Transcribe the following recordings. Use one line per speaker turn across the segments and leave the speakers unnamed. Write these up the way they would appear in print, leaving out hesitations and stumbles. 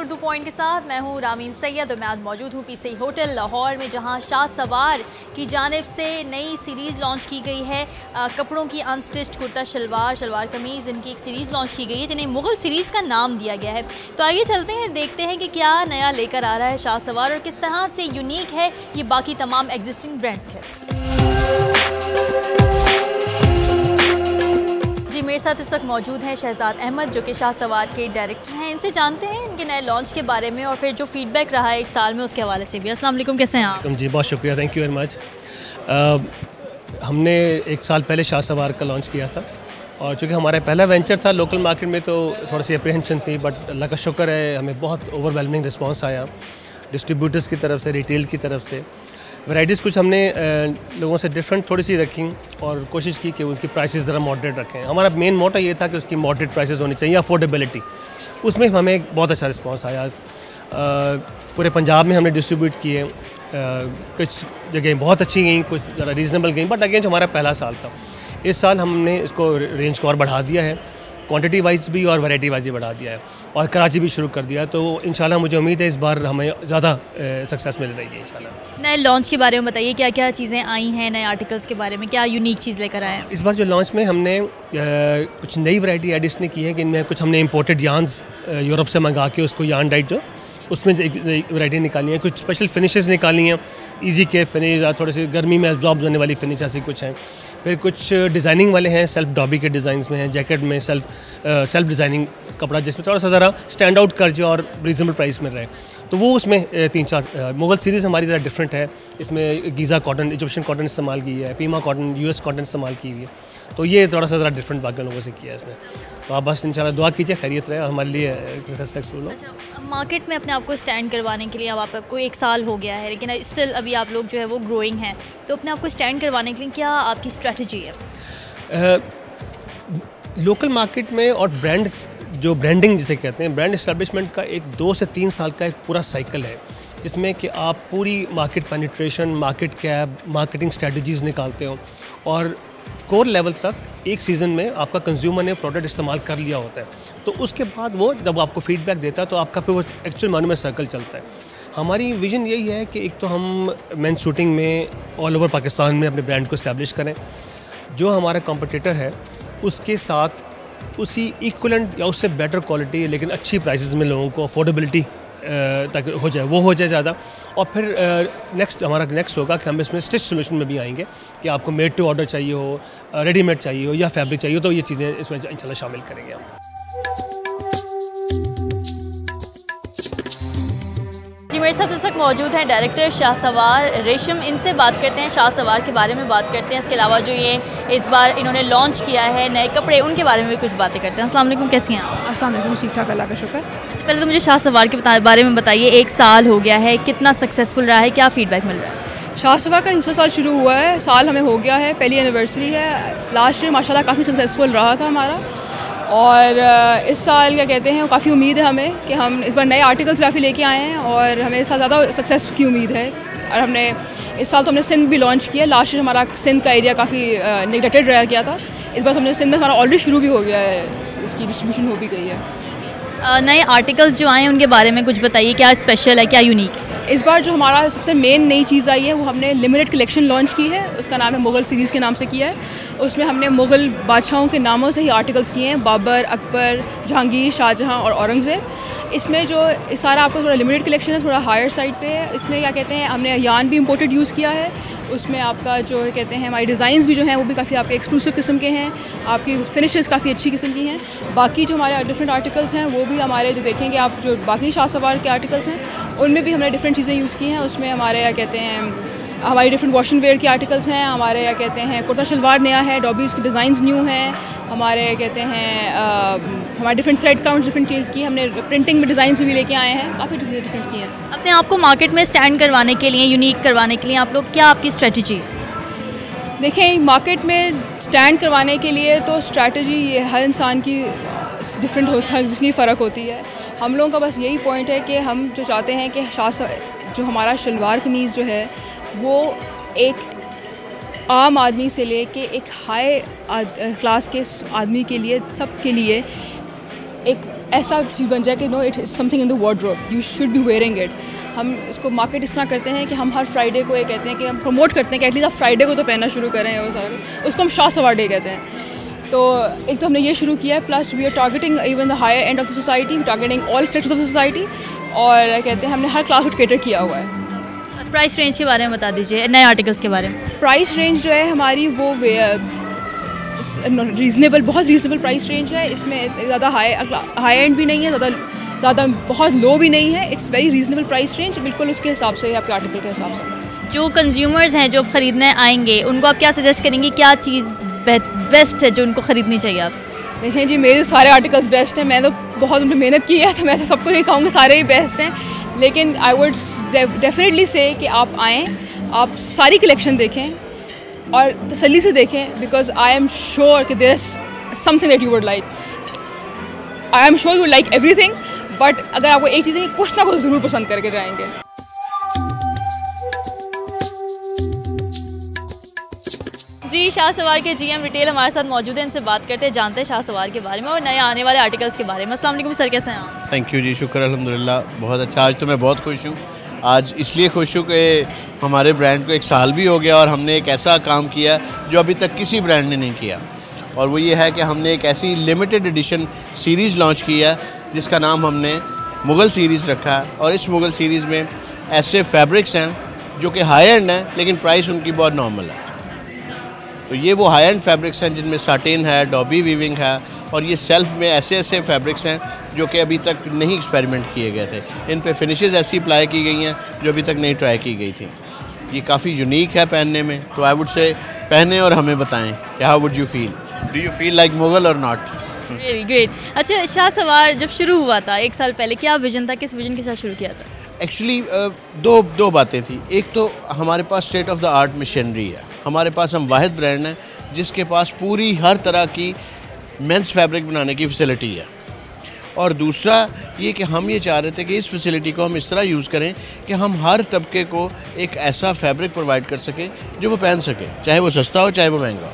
Urdu point के साथ मैं हूँ रामीन सैयद और मैं आज मौजूद हूँ पीसी होटल लाहौर में, जहाँ शाह सवार की जानिब से नई सीरीज़ लॉन्च की गई है। कपड़ों की अनस्टिच्ड कुर्ता शलवार कमीज़, इनकी एक सीरीज़ लॉन्च की गई है जिन्हें मुग़ल सीरीज़ का नाम दिया गया है। तो आइए चलते हैं, देखते हैं कि क्या नया लेकर आ रहा है शाह सवार और किस तरह से यूनिक है ये बाकी तमाम एग्जिस्टिंग ब्रांड्स के। जी, मेरे साथ इस वक्त मौजूद हैं शहजाद अहमद जो कि शाह सवार के डायरेक्टर हैं। इनसे जानते हैं इनके नए लॉन्च के बारे में और फिर जो फीडबैक रहा है एक साल में उसके हवाले से भी। अस्सलाम वालेकुम, कैसे हैं आप?
जी बहुत शुक्रिया, थैंक यू वेरी मच। हमने एक साल पहले शाह सवार का लॉन्च किया था और चूँकि हमारा पहला वेंचर था लोकल मार्केट में तो थोड़ी सी अप्रीहेंशन थी, बट अल्लाह का शुक्र है हमें बहुत ओवरवेलमिंग रिस्पॉन्स आया डिस्ट्रीब्यूटर्स की तरफ से, रिटेल की तरफ से। वैराइटीज़ कुछ हमने लोगों से डिफरेंट थोड़ी सी रखी और कोशिश की कि उनकी प्राइसेस ज़रा मॉडरेट रखें। हमारा मेन मोटो ये था कि उसकी मॉडरेट प्राइसेस होनी चाहिए, अफोर्डेबिलिटी। उसमें हमें बहुत अच्छा रिस्पांस आया। पूरे पंजाब में हमने डिस्ट्रीब्यूट किए, कुछ जगह बहुत अच्छी गई, कुछ ज़रा रीज़नेबल गई, बट अगेन जो हमारा पहला साल था, इस साल हमने इसको रेंज को और बढ़ा दिया है, क्वांटिटी वाइज भी और वैरायटी वाइज भी बढ़ा दिया है और कराची भी शुरू कर दिया है। तो इंशाल्लाह मुझे उम्मीद है इस बार हमें ज़्यादा सक्सेस मिल रही है इंशाल्लाह।
नए लॉन्च के बारे में बताइए, क्या क्या चीज़ें आई हैं, नए आर्टिकल्स के बारे में क्या यूनिक चीज़ लेकर आए हैं?
इस बार जो लॉन्च में हमने कुछ नई वैरायटी एड इसने की है कि इनमें कुछ हमने इंपोर्टेड यार्न्स यूरोप से मंगा के उसको यार्न डाइट जो उसमें एक वैरायटी निकाली है, कुछ स्पेशल फिनिशेस निकाली हैं, इजी के फिनिश, थोड़े से गर्मी में एब्जॉर्ब होने वाली फिनिश ऐसी कुछ हैं। फिर कुछ डिज़ाइनिंग वाले हैं, सेल्फ डॉबी के डिज़ाइंस में हैं, जैकेट में सेल्फ डिज़ाइनिंग कपड़ा जिसमें थोड़ा सा ज़रा स्टैंड आउट कर जाए और रीजनेबल प्राइस में रहे। तो वो उसमें 3-4 मुग़ल सीरीज़ हमारी ज़रा डिफरेंट है। इसमें गीज़ा कॉटन, इजिप्शियन कॉटन इस्तेमाल की है, पीमा कॉटन, यूएस कॉटन इस्तेमाल की हुई है। तो ये थोड़ा सा ज़रा डिफरेंट बाकी लोगों से किया है इसमें। तो आप बस इंशाल्लाह दुआ कीजिए, खैरियत रहे हमारे लिए सक्सेसफुल हो।
अच्छा, मार्केट में अपने आप को स्टैंड करवाने के लिए अब आपको एक साल हो गया है, लेकिन स्टिल अभी आप लोग जो है वो ग्रोइंग हैं, तो अपने आप को स्टैंड करवाने के लिए क्या आपकी स्ट्रेटजी है?
लोकल मार्केट में और ब्रांड जो ब्रांडिंग जिसे कहते हैं, ब्रांड इस्टेब्लिशमेंट का एक 2 से 3 साल का एक पूरा साइकिल है जिसमें कि आप पूरी market penetration, market cap, marketing strategies निकालते हो और कोर लेवल तक एक सीज़न में आपका कंज्यूमर ने प्रोडक्ट इस्तेमाल कर लिया होता है। तो उसके बाद वो जब आपको फीडबैक देता है तो आपका फिर वो एक्चुअल मानों में सर्कल चलता है। हमारी विज़न यही है कि एक तो हम मेंस शूटिंग में ऑल ओवर पाकिस्तान में अपने ब्रांड को इस्टेब्लिश करें, जो हमारा कॉम्पिटिटर है उसके साथ उसी इक्वलेंट या उससे बेटर क्वालिटी लेकिन अच्छी प्राइसेस में लोगों को अफोर्डेबिलिटी तक हो जाए, वो हो जाए ज़्यादा। और फिर हमारा नेक्स्ट होगा कि हम इसमें स्टिच सोल्यूशन में भी आएंगे कि आपको मेड टू ऑर्डर चाहिए हो, रेडीमेड चाहिए हो या फैब्रिक चाहिए हो, तो ये चीज़ें इसमें इंशाल्लाह शामिल करेंगे हम।
जी, मेरे साथ इस वक्त मौजूद हैं डायरेक्टर शाह सवार रेशम। इनसे बात करते हैं, शाह सवार के बारे में बात करते हैं। इसके अलावा जो ये इस बार इन्होंने लॉन्च किया है नए कपड़े, उनके बारे में भी कुछ बातें करते हैं। अस्सलाम वालेकुम, कैसी हैं आप?
अस्सलाम वालेकुम, ठीक ठाक, अल्लाह का शुक्र।
अच्छा, पहले तो मुझे शाह सवार के बारे में बताइए, एक साल हो गया है, कितना सक्सेसफुल रहा है, क्या फीडबैक मिल रहा है?
शाह सवार का दूसरा साल शुरू हुआ है, साल हमें हो गया है, पहली एनिवर्सरी है। लास्ट ईयर माशाल्लाह काफ़ी सक्सेसफुल रहा था हमारा और इस साल क्या कहते हैं काफ़ी उम्मीद है हमें कि हम इस बार नए आर्टिकल्स काफ़ी लेके आए हैं और हमें इस साल ज़्यादा सक्सेस की उम्मीद है। और हमने इस साल तो हमने सिंध भी लॉन्च किया। लास्ट ईयर हमारा सिंध का एरिया काफ़ी नेगलेक्टेड रह गया था, इस बार हमने सिंध में हमारा ऑलरेडी शुरू भी हो गया है, इसकी डिस्ट्रीब्यूशन हो भी गई है।
नए आर्टिकल्स जो आए हैं उनके बारे में कुछ बताइए, क्या स्पेशल है, क्या यूनिक है?
इस बार जो हमारा सबसे मेन नई चीज़ आई है वो हमने लिमिटेड कलेक्शन लॉन्च की है, उसका नाम है मुग़ल सीरीज़ के नाम से किया है। उसमें हमने मुग़ल बादशाहों के नामों से ही आर्टिकल्स किए हैं, बाबर, अकबर, जहांगीर, शाहजहां और औरंगज़ेब। इसमें जो सारा आपको थोड़ा लिमिटेड कलेक्शन है, थोड़ा हायर साइड पे है। इसमें क्या कहते हैं हमने यार्न भी इंपोर्टेड यूज़ किया है। उसमें आपका जो कहते हैं हमारी डिज़ाइंस भी जो हैं वो भी काफ़ी आपके एक्सक्लूसिव किस्म के हैं, आपकी फिनिशेस काफ़ी अच्छी किस्म की हैं। बाकी जो हमारे डिफरेंट आर्टिकल्स हैं वो भी हमारे जो देखेंगे आप, जो बाकी शाह सवार के आर्टिकल्स हैं उनमें भी हमने डिफरेंट चीज़ें यूज़ की हैं। उसमें हमारे क्या कहते हैं हमारी डिफरेंट वॉशन वेयर के आर्टिकल्स हैं, हमारे क्या कहते हैं कुर्ता शलवार नया है, डॉबीज़ के डिज़ाइंस न्यू हैं, हमारे कहते हैं हमारे डिफरेंट थ्रेड काउंट्स डिफरेंट चीज़ की हमने प्रिंटिंग में डिज़ाइंस भी लेके आए हैं, काफ़ी डिफरेंट की हैं।
अपने आप को मार्केट में स्टैंड करवाने के लिए, यूनिक करवाने के लिए आप लोग क्या आपकी स्ट्रेटजी है?
देखें, मार्केट में स्टैंड करवाने के लिए तो स्ट्रैटेजी ये हर इंसान की डिफरेंट होता है, जिसकी फ़र्क होती है। हम लोगों का बस यही पॉइंट है कि हम जो चाहते हैं कि जो हमारा शलवार कमीज़ जो है वो एक आम आदमी से लेके एक हाई क्लास के आदमी के लिए, सब के लिए एक ऐसा चीज़ बन जाए कि no it is something in the wardrobe, you should be wearing it. हम इसको मार्केट इस तरह करते हैं कि हम हर फ्राइडे को ये कहते हैं कि हम प्रमोट करते हैं कि एटलीस्ट आप फ्राइडे को तो पहनना शुरू करें, वो सारा उसको हम शाह सवार डे कहते हैं। तो एक तो हमने ये शुरू किया है, plus we are targeting even the higher end of the society, targeting all sectors of the society, और कहते हैं हमने हर क्लास को कैटर किया हुआ है।
प्राइस रेंज के बारे में बता दीजिए, नए आर्टिकल्स के बारे में।
प्राइस रेंज जो है हमारी वो रीज़नेबल, बहुत रीज़नेबल प्राइस रेंज है। इसमें ज़्यादा हाई एंड भी नहीं है, ज़्यादा बहुत लो भी नहीं है। It's very reasonable price range, बिल्कुल उसके हिसाब से, आपके आर्टिकल के हिसाब से।
जो कंज्यूमर्स हैं जो ख़रीदने आएंगे, उनको आप क्या सजेस्ट करेंगी, क्या चीज़ बेस्ट है जो उनको ख़रीदनी चाहिए आपसे?
देखें जी, मेरे सारे आर्टिकल्स बेस्ट हैं, मैं तो बहुत उन पर मेहनत की है, तो मैं तो सबको ये कहूँगी सारे ही बेस्ट हैं। लेकिन आई वुड डेफिनेटली से कि आप आएँ, आप सारी कलेक्शन देखें और तसल्ली से देखें, बिकॉज आई एम श्योर कि there is something that you would like. I am sure you would like everything, but अगर आपको एक चीज़ है, कुछ ना कुछ ज़रूर पसंद करके जाएंगे।
जी, शाह सवार के जीएम रिटेल हमारे साथ मौजूद हैं, इनसे बात करते हैं, जानते हैं शाह सवार के बारे में और नए आने वाले आर्टिकल्स के बारे में। अस्सलाम वालेकुम सर, कैसे हैं आप?
थैंक यू जी, शुक्र अल्हम्दुलिल्लाह, बहुत अच्छा। आज तो मैं बहुत खुश हूँ। आज इसलिए खुश हूँ कि हमारे ब्रांड को 1 साल भी हो गया और हमने एक ऐसा काम किया जो अभी तक किसी ब्रांड ने नहीं किया, और वो ये है कि हमने एक ऐसी लिमिटेड एडिशन सीरीज़ लॉन्च की है जिसका नाम हमने मुग़ल सीरीज़ रखा है। और इस मुग़ल सीरीज़ में ऐसे फैब्रिक्स हैं जो कि हाई एंड हैं, लेकिन प्राइस उनकी बहुत नॉर्मल है। तो ये वो हाई एंड फैब्रिक्स हैं जिनमें साटिन है, डॉबी वीविंग है, और ये सेल्फ में ऐसे ऐसे फैब्रिक्स हैं जो कि अभी तक नहीं एक्सपेरिमेंट किए गए थे। इन पे फिनिशेस ऐसी अप्लाई की गई हैं जो अभी तक नहीं ट्राई की गई थी। ये काफ़ी यूनिक है पहनने में, तो आई वुड से पहने और हमें बताएं कि how would you feel, do you feel like Mughal और नॉट।
Very great. अच्छा, शाह सवार जब शुरू हुआ था 1 साल पहले, क्या विजन था, किस विजन के साथ शुरू किया था?
एक्चुअली दो बातें थी। एक तो हमारे पास state of the art machinery है, हमारे पास हम वाहिद ब्रांड हैं जिसके पास पूरी हर तरह की मेंस फैब्रिक बनाने की फैसिलिटी है। और दूसरा ये कि हम ये चाह रहे थे कि इस फैसिलिटी को हम इस तरह यूज़ करें कि हम हर तबके को एक ऐसा फैब्रिक प्रोवाइड कर सकें जो वो पहन सके, चाहे वो सस्ता हो चाहे वो महंगा हो।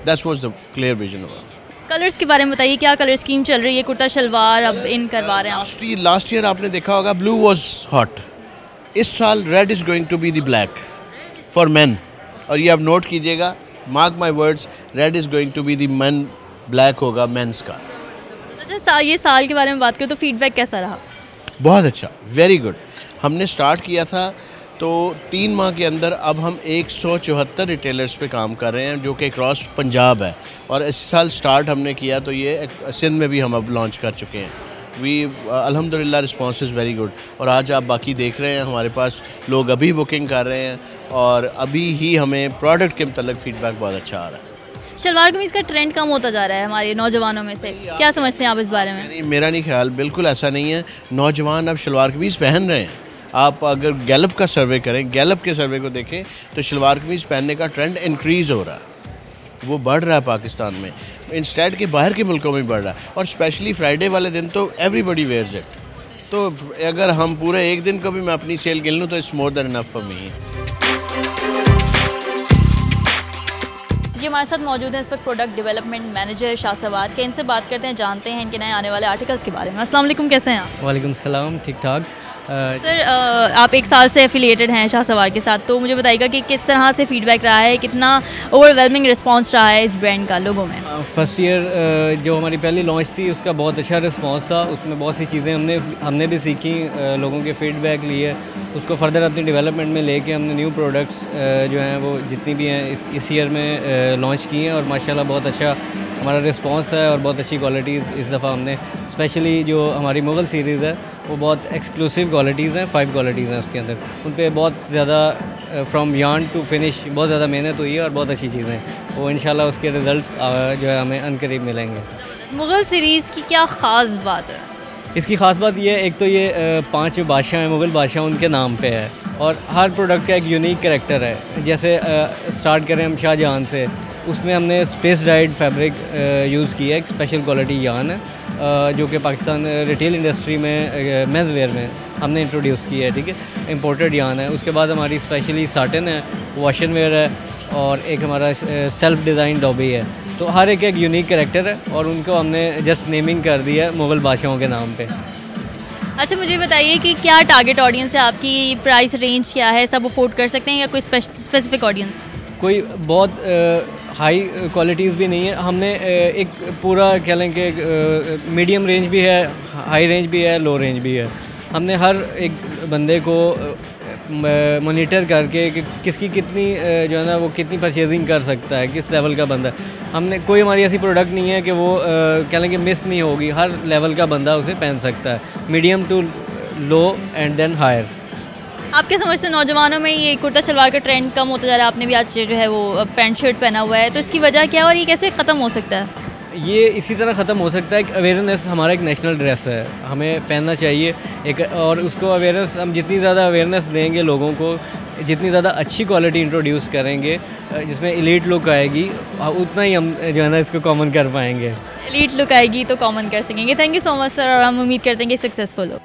That's was the clear vision of.
Colours के बारे में बताइए, क्या कलर स्कीम चल रही है? कुर्ता शलवार अब इन करवा रहे हैं।
लास्ट ईयर आपने देखा होगा ब्लू वाज हॉट, इस साल red is going to be the black for man. और ये आप नोट कीजिएगा, mark my words, red is going to be the man, black होगा मेंस का।
अच्छा, ये साल के बारे में बात करें तो फीडबैक कैसा रहा?
बहुत अच्छा, वेरी गुड। हमने स्टार्ट किया था तो 3 माह के अंदर अब हम 174 रिटेलर्स पे काम कर रहे हैं जो कि क्रॉस पंजाब है। और इस साल स्टार्ट हमने किया तो ये सिंध में भी हम अब लॉन्च कर चुके हैं। अल्हम्दुलिल्लाह रिस्पांस इज़ वेरी गुड। और आज आप बाकी देख रहे हैं हमारे पास लोग अभी बुकिंग कर रहे हैं और अभी ही हमें प्रोडक्ट के मतलब फीडबैक बहुत अच्छा आ रहा है।
शलवार कमीज़ का ट्रेंड कम होता जा रहा है हमारे नौजवानों में से, क्या समझते हैं आप इस बारे में?
मेरा नहीं ख्याल, बिल्कुल ऐसा नहीं है। नौजवान अब शलवार कमीज़ पहन रहे हैं। आप अगर गैलप का सर्वे करें, गैलप के सर्वे को देखें तो शलवार कमीज़ पहनने का ट्रेंड इंक्रीज़ हो रहा है, वो बढ़ रहा है पाकिस्तान में, इंस्टेड के बाहर के मुल्कों में बढ़ रहा है। और स्पेशली फ्राइडे वाले दिन तो एवरीबॉडी वेयर्स इट। तो अगर हम पूरे एक दिन को भी मैं अपनी सेल गिन लूँ तो it's more than enough for me.
ये हमारे साथ मौजूद है इस वक्त प्रोडक्ट डेवलपमेंट मैनेजर शाह सवार के, इनसे बात करते हैं, जानते हैं इनके नए आने वाले आर्टिकल्स के बारे में। अस्सलाम वालेकुम, कैसे हैं आप?
वालेकुम सलाम, ठीक ठाक।
सर, आप 1 साल से एफिलिएटेड हैं शाह सवार के साथ, तो मुझे बताइएगा कि किस तरह से फीडबैक रहा है, कितना ओवरवेलमिंग रिस्पांस रहा है इस ब्रांड का लोगों में?
फर्स्ट ईयर जो हमारी पहली लॉन्च थी उसका बहुत अच्छा रिस्पांस था। उसमें बहुत सी चीज़ें हमने भी सीखी, लोगों के फीडबैक लिए, उसको फर्दर अपनी डेवलपमेंट में लेके हमने न्यू प्रोडक्ट्स जो हैं वो जितनी भी हैं इस ईयर में लॉन्च की हैं और माशाल्लाह बहुत अच्छा हमारा रिस्पांस है और बहुत अच्छी क्वालिटीज़ इस दफ़ा हमने, स्पेशली जो हमारी मुग़ल सीरीज़ है वो बहुत एक्सक्लूसिव क्वालिटीज़ हैं, 5 क्वालिटीज़ हैं उसके अंदर। उन पर बहुत ज़्यादा फ्रॉम यार्न टू फिनिश बहुत ज़्यादा मेहनत हुई है और बहुत अच्छी चीज़ें हैं। वो इंशाल्लाह उसके रिज़ल्ट्स जो है हमें अनकरीब मिलेंगे।
मुग़ल सीरीज़ की क्या ख़ास बात है?
इसकी ख़ास बात ये एक तो ये 5 बादशाह हैं, मुग़ल बादशाह उनके नाम पे है और हर प्रोडक्ट का एक यूनिक कैरेक्टर है। जैसे स्टार्ट करें हम शाहजहां से, उसमें हमने स्पेस डाइड फैब्रिक यूज़ किया है, एक स्पेशल क्वालिटी यान है जो कि पाकिस्तान रिटेल इंडस्ट्री में मेंस वेयर में हमने इंट्रोड्यूस किया है, ठीक है, इंपोर्टेड यान है। उसके बाद हमारी स्पेशली साटिन है, वॉशन वेयर है और एक हमारा सेल्फ डिज़ाइन डॉबी है। तो हर एक यूनिक कैरेक्टर है और उनको हमने जस्ट नेमिंग कर दिया है मुग़ल बादशाहों के नाम पे।
अच्छा, मुझे बताइए कि क्या टारगेट ऑडियंस है आपकी, प्राइस रेंज क्या है, सब अफोर्ड कर सकते हैं या कोई स्पेसिफिक ऑडियंस?
कोई बहुत हाई क्वालिटीज़ भी नहीं है, हमने एक पूरा कह लें कि मीडियम रेंज भी है, हाई रेंज भी है, लो रेंज भी है। हमने हर एक बंदे को मॉनिटर करके कि किसकी कितनी जो है ना वो कितनी परचेजिंग कर सकता है, किस लेवल का बंदा है। हमने कोई हमारी ऐसी प्रोडक्ट नहीं है कि वो कह लें कि मिस नहीं होगी, हर लेवल का बंदा उसे पहन सकता है, medium to low and then higher.
आपके समझ से नौजवानों में ये कुर्ता शलवार का ट्रेंड कम होता जा रहा है, आपने भी आज जो है वो पैंट शर्ट पहना हुआ है, तो इसकी वजह क्या है और ये कैसे ख़त्म हो सकता है?
ये इसी तरह ख़त्म हो सकता है कि अवेयरनेस हमारा एक नेशनल ड्रेस है, हमें पहनना चाहिए एक, और उसको अवेयरनेस हम जितनी ज़्यादा अवेयरनेस देंगे लोगों को, जितनी ज़्यादा अच्छी क्वालिटी इंट्रोड्यूस करेंगे जिसमें एलीट लुक आएगी, उतना ही हम जो है ना इसको कॉमन कर पाएंगे।
एलीट लुक आएगी तो कॉमन कर सकेंगे। Thank you so much sir, और हम उम्मीद करते हैं कि सक्सेसफुल हो।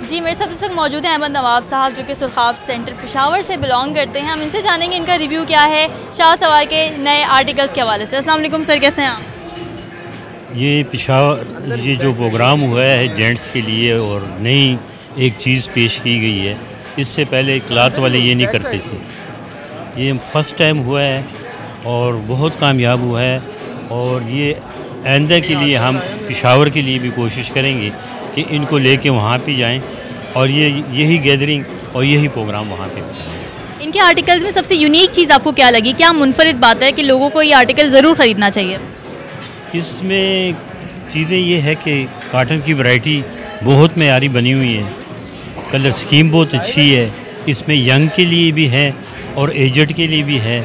जी, मेरे साथ इस वक्त मौजूद हैं अहमद नवाब साहब, जो कि सुरखाब सेंटर पेशावर से बिलोंग करते हैं। हम इनसे जानेंगे इनका रिव्यू क्या है शाह सवार के नए आर्टिकल्स के हवाले से। अस्सलाम वालेकुम सर, कैसे हैं आप?
ये पेशावर ये जो प्रोग्राम हुआ है जेंट्स के लिए और नई एक चीज़ पेश की गई है, इससे पहले क्लॉथ वाले ये नहीं करते थे, ये फर्स्ट टाइम हुआ है और बहुत कामयाब हुआ है। और ये आइंदा के लिए हम पेशावर के लिए भी कोशिश करेंगे कि इनको लेके वहाँ पे जाएं और यही गैदरिंग और यही प्रोग्राम वहाँ पे करें।
इनके आर्टिकल्स में सबसे यूनिक चीज़ आपको क्या लगी, क्या मुनफरिद बात है कि लोगों को ये आर्टिकल ज़रूर ख़रीदना चाहिए?
इसमें चीज़ें ये है कि कॉटन की वैरायटी बहुत मेयारी बनी हुई है, कलर स्कीम बहुत अच्छी है, इसमें यंग के लिए भी है और एजड के लिए भी है।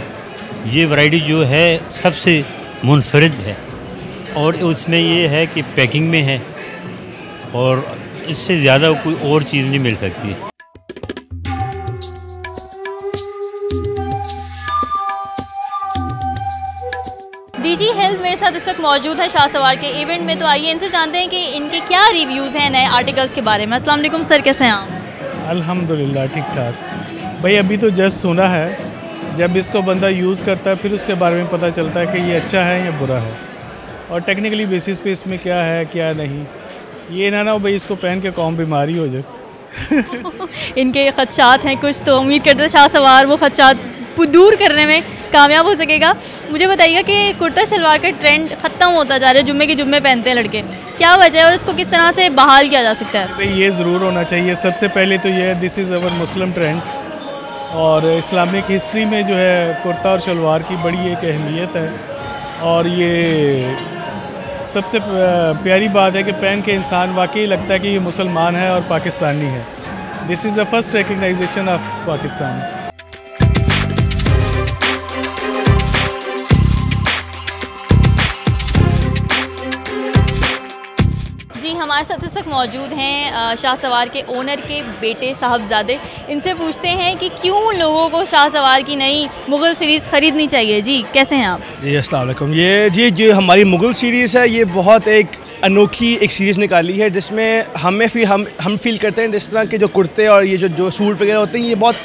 ये वैरायटी जो है सबसे मुनफरिद है और उसमें ये है कि पैकिंग में है और इससे ज़्यादा कोई और चीज़ नहीं मिल सकती।
डीजी हेल्थ मेरे साथ इस वक्त मौजूद है शाह सवार के इवेंट में, तो आइए इनसे जानते हैं कि इनके क्या रिव्यूज़ हैं नए आर्टिकल्स के बारे में। अस्सलाम वालेकुम सर, कैसे हैं आप?
अल्हम्दुलिल्लाह ठीक ठाक। भाई अभी तो जस्ट सुना है, जब इसको बंदा यूज़ करता है फिर उसके बारे में पता चलता है कि ये अच्छा है या बुरा है, और टेक्निकली बेसिस पे इसमें क्या है क्या नहीं। ये ना भाई इसको पहन के कौन बीमारी हो जाए।
इनके खदशात हैं कुछ, तो उम्मीद करते हैं शाह सवार वो खदशात दूर करने में कामयाब हो सकेगा। मुझे बताइएगा कि कुर्ता शलवार का ट्रेंड ख़त्म होता जा रहा है, जुम्मे के जुम्मे पहनते हैं लड़के, क्या वजह है और इसको किस तरह से बहाल किया जा सकता है?
भाई ये ज़रूर होना चाहिए। सबसे पहले तो ये है, this is our Muslim trend, और इस्लामिक हिस्ट्री में जो है कुर्ता और शलवार की बड़ी एक अहमियत है, और ये सबसे प्यारी बात है कि पहन के इंसान वाकई लगता है कि ये मुसलमान है और पाकिस्तानी है। This is the first recognisation of Pakistan.
जी, हमारे साथ इस वक्त मौजूद हैं शाह सवार के ओनर के बेटे साहबजादे। इनसे पूछते हैं कि क्यों लोगों को शाह सवार की नई मुग़ल सीरीज़ ख़रीदनी चाहिए। जी, कैसे हैं आप?
जी अस्सलाम वालेकुम। ये जो हमारी मुग़ल सीरीज़ है, ये बहुत एक अनोखी एक सीरीज़ निकाली है, जिसमें हम फील करते हैं जिस तरह के जो कुर्ते और ये जो सूट वगैरह होते हैं, ये बहुत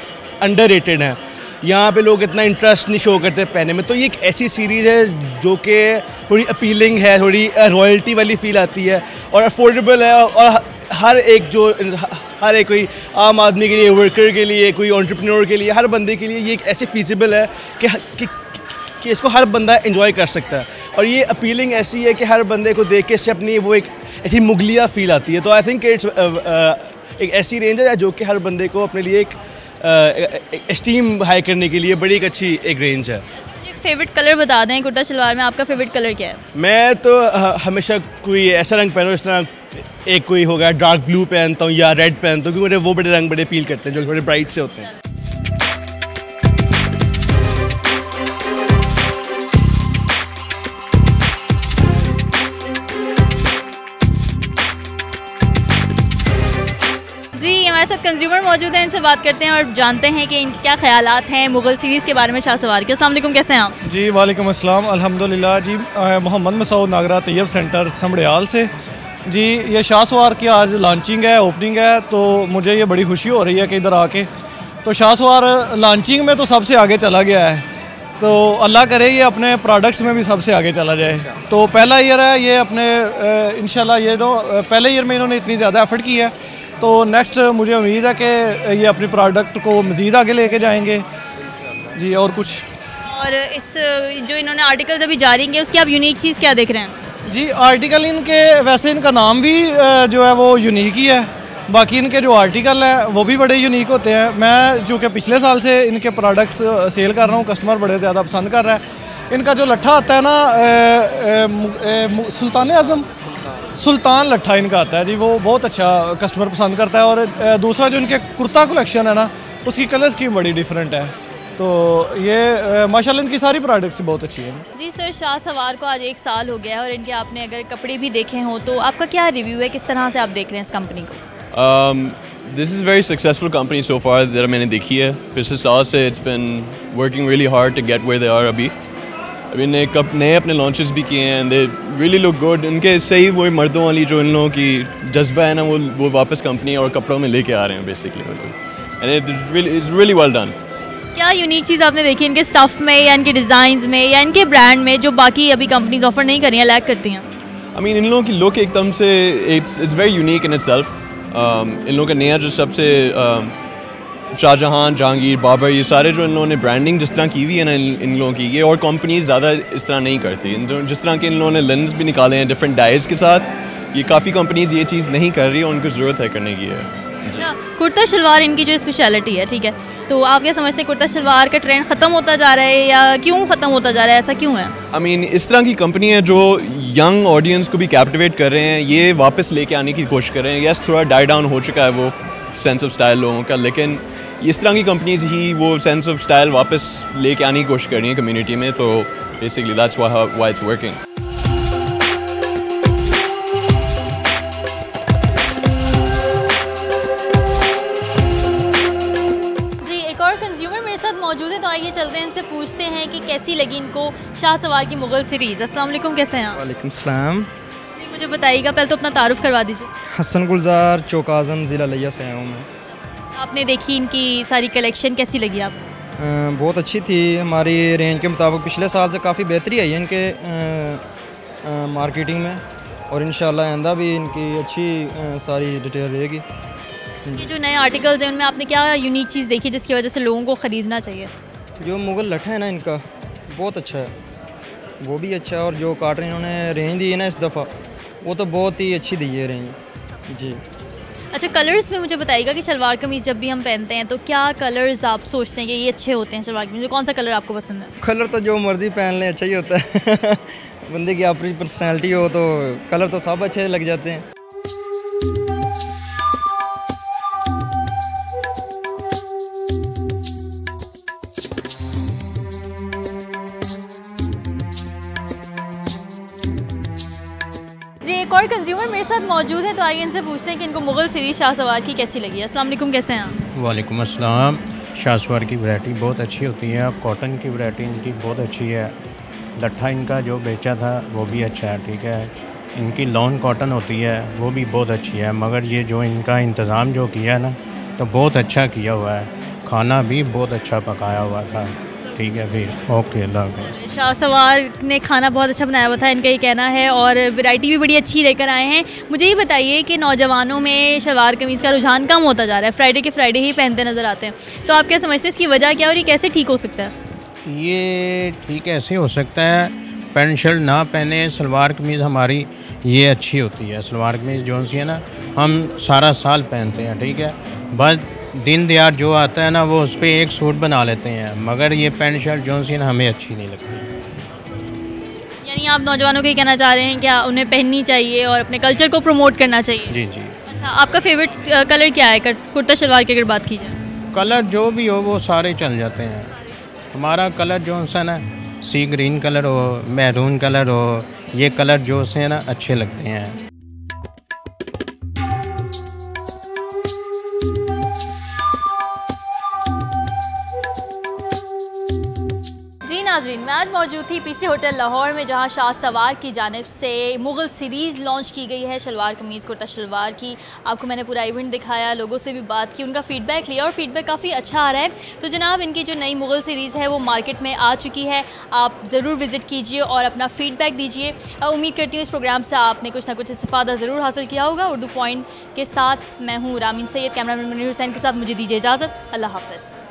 अंडररेटेड हैं, यहाँ पे लोग इतना इंटरेस्ट नहीं शो करते पहने में। तो ये एक ऐसी सीरीज़ है जो कि थोड़ी अपीलिंग है, थोड़ी रॉयल्टी वाली फील आती है और अफोर्डेबल है, और हर एक कोई आम आदमी के लिए, वर्कर के लिए, कोई एंटरप्रेन्योर के लिए, हर बंदे के लिए ये एक ऐसे फीजिबल है कि इसको हर बंदा एंजॉय कर सकता है। और ये अपीलिंग ऐसी है कि हर बंदे को देख के इससे अपनी वो एक ऐसी मुगलिया फील आती है। तो आई थिंक इट्स एक ऐसी रेंज है जो कि हर बंदे को अपने लिए एक एस्टीम हाई करने के लिए बड़ी एक अच्छी एक रेंज है।
फेवरेट कलर बता दें कुर्ता शलवार में, आपका फेवरेट कलर क्या है?
मैं तो हमेशा कोई ऐसा रंग पहनूँ, इस तरह एक कोई होगा डार्क ब्लू पहनता हूँ या रेड पहनता हूँ, क्योंकि मुझे वो बड़े रंग बड़े अपील करते हैं जो बड़े ब्राइट से होते हैं।
हमारे साथ कंज्यूमर मौजूद हैं, इनसे बात करते हैं और जानते हैं कि इनके क्या ख्यालात हैं मुग़ल सीरीज़ के बारे में शाह सवार के। अस्सलाम वालेकुम, कैसे हैं आप?
जी वालेकुम अस्सलाम, अल्हम्दुलिल्लाह। जी मोहम्मद मसूद नागरा तैयब सेंटर समड़ियाल से। जी ये शाह सवार की आज लॉन्चिंग है, ओपनिंग है, तो मुझे ये बड़ी खुशी हो रही है कि इधर आके तो शाह सवार लॉन्चिंग में तो सबसे आगे चला गया है, तो अल्लाह करे ये अपने प्रोडक्ट्स में भी सबसे आगे चला जाए। तो पहला ईयर है ये अपने इंशाल्लाह ये तो पहले ईयर में इन्होंने इतनी ज़्यादा एफर्ट की है, तो नेक्स्ट मुझे उम्मीद है कि ये अपनी प्रोडक्ट को मज़ीद आगे लेके जाएंगे जी। और कुछ
और इस जो इन्होंने आर्टिकल्स अभी जारी किए उसकी आप यूनिक चीज़ क्या देख रहे हैं?
जी आर्टिकल इनके वैसे इनका नाम भी जो है वो यूनिक ही है, बाकी इनके जो आर्टिकल हैं वो भी बड़े यूनिक होते हैं। मैं चूँकि पिछले साल से इनके प्रोडक्ट्स सेल कर रहा हूँ, कस्टमर बड़े ज़्यादा पसंद कर रहा है। इनका जो लट्ठा आता है ना सुल्तान लट्ठा इनका आता है जी, वो बहुत अच्छा कस्टमर पसंद करता है। और दूसरा जो इनके कुर्ता कलेक्शन है ना उसकी कलर स्कीम बड़ी डिफरेंट है, तो ये माशाल्लाह इनकी सारी प्रोडक्ट्स बहुत अच्छी हैं।
जी सर, शाह सवार को आज 1 साल हो गया है और इनके आपने अगर कपड़े भी देखे हों तो आपका क्या रिव्यू है, किस तरह से आप देख रहे हैं इस कंपनी को?
This is very successful company so far that मैंने देखी है। पिछले साल से it's been working really hard to get where they are. अभी नए अपने लॉन्चेस भी किए हैं, दे रियली लुक गुड। इनके सही वो मर्दों वाली जो इन लोगों की जज्बा है ना वो वापस कंपनी और कपड़ों में लेके आ रहे हैं basically, and it's really well done.
क्या यूनिक चीज़ आपने देखी इनके स्टफ़ में या इनके डिज़ाइंस में या इनके ब्रांड में जो बाकी अभी कंपनीज ऑफर नहीं कर रही हैं, लैक करती हैं?
आई मीन इन लोगों की लुक एकदम से it's very unique in itself. इन लोगों का नया जो सबसे शाहजहां, जहांगीर, बाबर, ये सारे जो इन लोगों ने ब्रांडिंग जिस तरह की हुई है ना इन लोगों की, ये और कंपनीज ज़्यादा इस तरह नहीं करती। जिस तरह के इन लोगों ने लेंस भी निकाले हैं डिफरेंट डाइज के साथ, ये काफ़ी कंपनीज ये चीज़ नहीं कर रही और उनको ज़रूरत है करने की है।
अच्छा, कुर्ता शलवार इनकी जो स्पेशलिटी है, ठीक है, तो आप क्या समझते हैं कुर्ता शलवार का ट्रेंड ख़त्म होता जा रहा है या क्यों ख़त्म होता जा रहा है, ऐसा क्यों है?
आई मीन इस तरह की कंपनी है जो यंग ऑडियंस को भी कैप्टिवेट कर रहे हैं, ये वापस लेके आने की कोशिश कर रहे हैं। यस, थोड़ा डाई डाउन हो चुका है वो सेंस ऑफ स्टाइल लोगों का, लेकिन इस तरह की कंपनीज ही वो सेंस ऑफ स्टाइल वापस लेके आने की कोशिश कर रही हैं कम्युनिटी में, तो basically that's why it's working.
मौजूद है, तो आइए चलते हैं इनसे पूछते हैं कि कैसी लगी इनको शाह सवार की मुग़ल सीरीज़। अस्सलाम वालेकुम, कैसे हैं आप?
वालेकुम सलाम
जी, मुझे बताइएगा, पहले तो अपना तारुफ करवा दीजिए।
हसन गुलजार, चौक आज़म, ज़िला लिया से आया हूँ मैं।
आपने देखी इनकी सारी कलेक्शन, कैसी लगी आपको?
बहुत अच्छी थी, हमारी रेंज के मुताबिक पिछले साल से काफ़ी बेहतरी आई है इनके मार्केटिंग में, और इंशाल्लाह आइंदा भी इनकी अच्छी सारी डिटेल रहेगी।
ये जो नए आर्टिकल्स हैं उनमें आपने क्या यूनिक चीज़ देखी जिसकी वजह से लोगों को ख़रीदना चाहिए?
जो मुग़ल लट्ठा है ना इनका बहुत अच्छा है, वो भी अच्छा है, और जो कॉटन इन्होंने रेंज दी है ना इस दफ़ा वो तो बहुत ही अच्छी दी है रेंज जी।
अच्छा, कलर्स में मुझे बताइएगा कि शलवार कमीज़ जब भी हम पहनते हैं तो क्या कलर्स आप सोचते हैं कि ये अच्छे होते हैं शलवार कमीज़? कौन सा कलर आपको पसंद है?
कलर तो जो मर्ज़ी पहन लें अच्छा ही होता है बंदे की अपनी पर्सनैलिटी हो तो कलर तो सब अच्छे लग जाते हैं।
एक और कंज्यूमर मेरे साथ मौजूद है, तो आइए इनसे पूछते हैं कि इनको मुग़ल सीरीज़ शाह सवार की कैसी लगी है। अस्सलाम वालेकुम, कैसे हैं आप?
वालेकुम अस्सलाम। शाह सवार की वैरायटी बहुत अच्छी होती है, कॉटन की वैरायटी इनकी बहुत अच्छी है। लट्ठा इनका जो बेचा था वो भी अच्छा है, ठीक है। इनकी लॉन कॉटन होती है वो भी बहुत अच्छी है, मगर ये जो इनका इंतज़ाम जो किया है ना तो बहुत अच्छा किया हुआ है, खाना भी बहुत अच्छा पकाया हुआ था, ठीक है। फिर ओके, अल्लाह।
शाह सवार ने खाना बहुत अच्छा बनाया हुआ था, इनका ये कहना है, और वैरायटी भी बड़ी अच्छी लेकर आए हैं। मुझे ये बताइए कि नौजवानों में शलवार कमीज़ का रुझान कम होता जा रहा है, फ्राइडे के फ्राइडे ही पहनते नज़र आते हैं, तो आप क्या समझते हैं इसकी वजह क्या है और ये कैसे ठीक हो सकता है?
ये ठीक ऐसे हो सकता है, पैंट शर्ट ना पहने, सलवार कमीज़ हमारी ये अच्छी होती है। सलवार कमीज़ जो सी है ना हम सारा साल पहनते हैं, ठीक है। बस दिन दिहाड़ जो आता है ना वो उस पर एक सूट बना लेते हैं, मगर ये पैंट शर्ट जो सी ना हमें अच्छी नहीं लगती।
यानी आप नौजवानों को ये कहना चाह रहे हैं कि उन्हें पहननी चाहिए और अपने कल्चर को प्रमोट करना चाहिए?
जी जी।
अच्छा, आपका फेवरेट कलर क्या है कुर्ता शलवार की अगर बात की जाए?
कलर जो भी हो वो सारे चल जाते हैं। हमारा कलर जो सा ना सी ग्रीन कलर हो, मैरून कलर हो, ये कलर जो से ना अच्छे लगते हैं।
नाजरीन, मैं आज मौजूद थी पीसी होटल लाहौर में, जहां शाह सवार की जानिब से मुग़ल सीरीज़ लॉन्च की गई है, शलवार कमीज़ कुर्ता शलवार की। आपको मैंने पूरा इवेंट दिखाया, लोगों से भी बात की, उनका फ़ीडबैक लिया और फ़ीडबैक काफ़ी अच्छा आ रहा है। तो जनाब, इनकी जो नई मुग़ल सीरीज़ है वो मार्केट में आ चुकी है, आप ज़रूर विज़िट कीजिए और अपना फ़ीडबैक दीजिए। उम्मीद करती हूँ इस प्रोग्राम से आपने कुछ ना कुछ इस्तिफ़ादा ज़रूर हासिल किया होगा। उर्दू पॉइंट के साथ मैं हूँ रामीन सैयद, कैमरामैन मुनीर हुसैन के साथ मुझे दीजिए इजाज़त। अल्लाह हाफ़िज़।